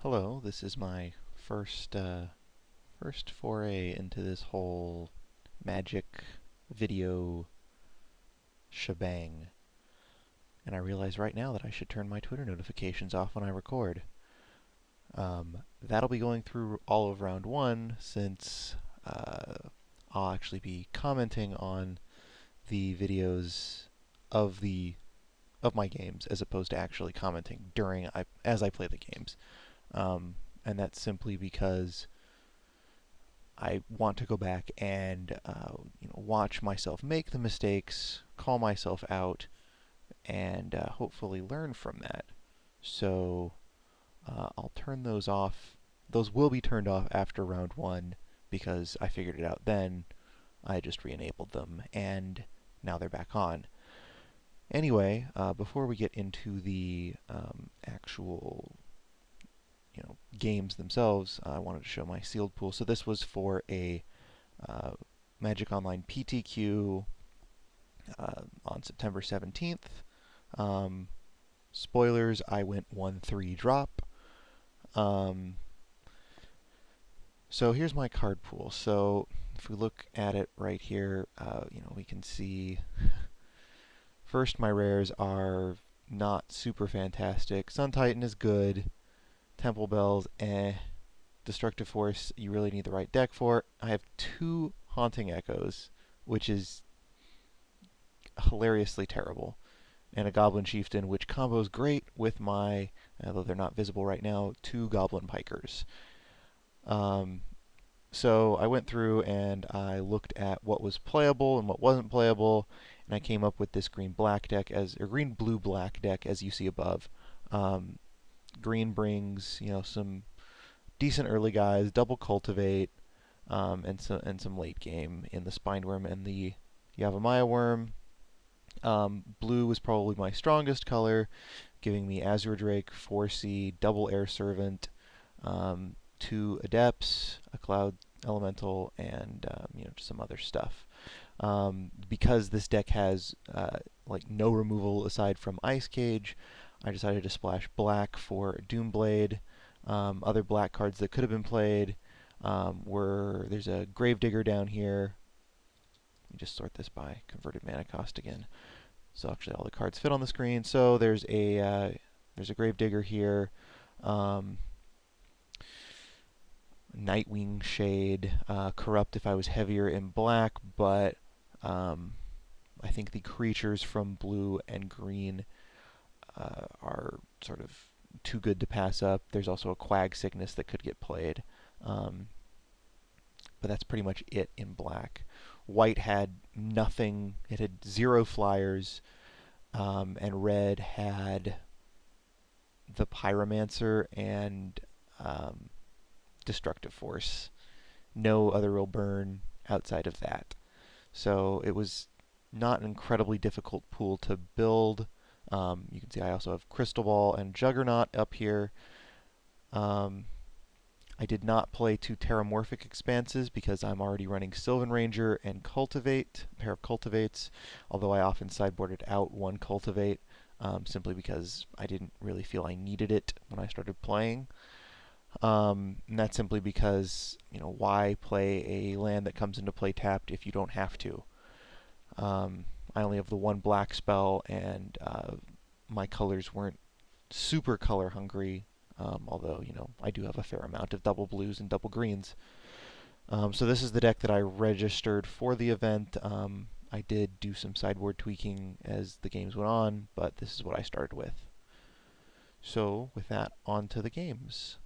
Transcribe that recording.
Hello, this is my first foray into this whole magic video shebang, and I realize right now that I should turn my Twitter notifications off when I record. That'll be going through all of round one, since I'll actually be commenting on the videos of the of my games as opposed to actually commenting as I play the games. And that's simply because I want to go back and watch myself make the mistakes, call myself out, and hopefully learn from that. So I'll turn those off. Those will be turned off after round one because I figured it out then. I just re-enabled them, and now they're back on. Anyway, before we get into the actual games themselves, I wanted to show my sealed pool. So this was for a Magic Online PTQ on September 17th. Spoilers, I went 1-3 drop. So here's my card pool. So if we look at it right here, we can see first my rares are not super fantastic. Sun Titan is good. Temple Bells, eh. Destructive Force, you really need the right deck for. I have 2 Haunting Echoes, which is hilariously terrible, and a Goblin Chieftain, which combos great with my, although they're not visible right now, 2 Goblin Pikers. So I went through and I looked at what was playable and what wasn't playable, and I came up with this green-black deck or green-blue-black deck, as you see above. Green brings, some decent early guys, double cultivate, and some late game in the Spineworm and the Yavimaya Worm. Blue was probably my strongest color, giving me Azure Drake, 4C, double Air Servant, 2 Adepts, a Cloud Elemental, and just some other stuff. Because this deck has no removal aside from Ice Cage, I decided to splash black for Doomblade. Other black cards that could have been played there's a Gravedigger down here. Let me just sort this by converted mana cost again. So actually all the cards fit on the screen. So there's a Gravedigger here. Nightwing Shade, Corrupt if I was heavier in black, but I think the creatures from blue and green are sort of too good to pass up. There's also a Quag Sickness that could get played. But that's pretty much it in black. White had nothing. It had 0 flyers, and red had the Pyromancer and Destructive Force. No other real burn outside of that. So it was not an incredibly difficult pool to build. You can see I also have Crystal Ball and Juggernaut up here. I did not play 2 Terramorphic Expanses because I'm already running Sylvan Ranger and Cultivate, a pair of Cultivates, although I often sideboarded out 1 Cultivate, simply because I didn't really feel I needed it when I started playing. And that's simply because, why play a land that comes into play tapped if you don't have to? I only have the 1 black spell, and my colors weren't super color hungry, although, I do have a fair amount of double blues and double greens. So this is the deck that I registered for the event. I did do some sideboard tweaking as the games went on, but this is what I started with. So with that, on to the games.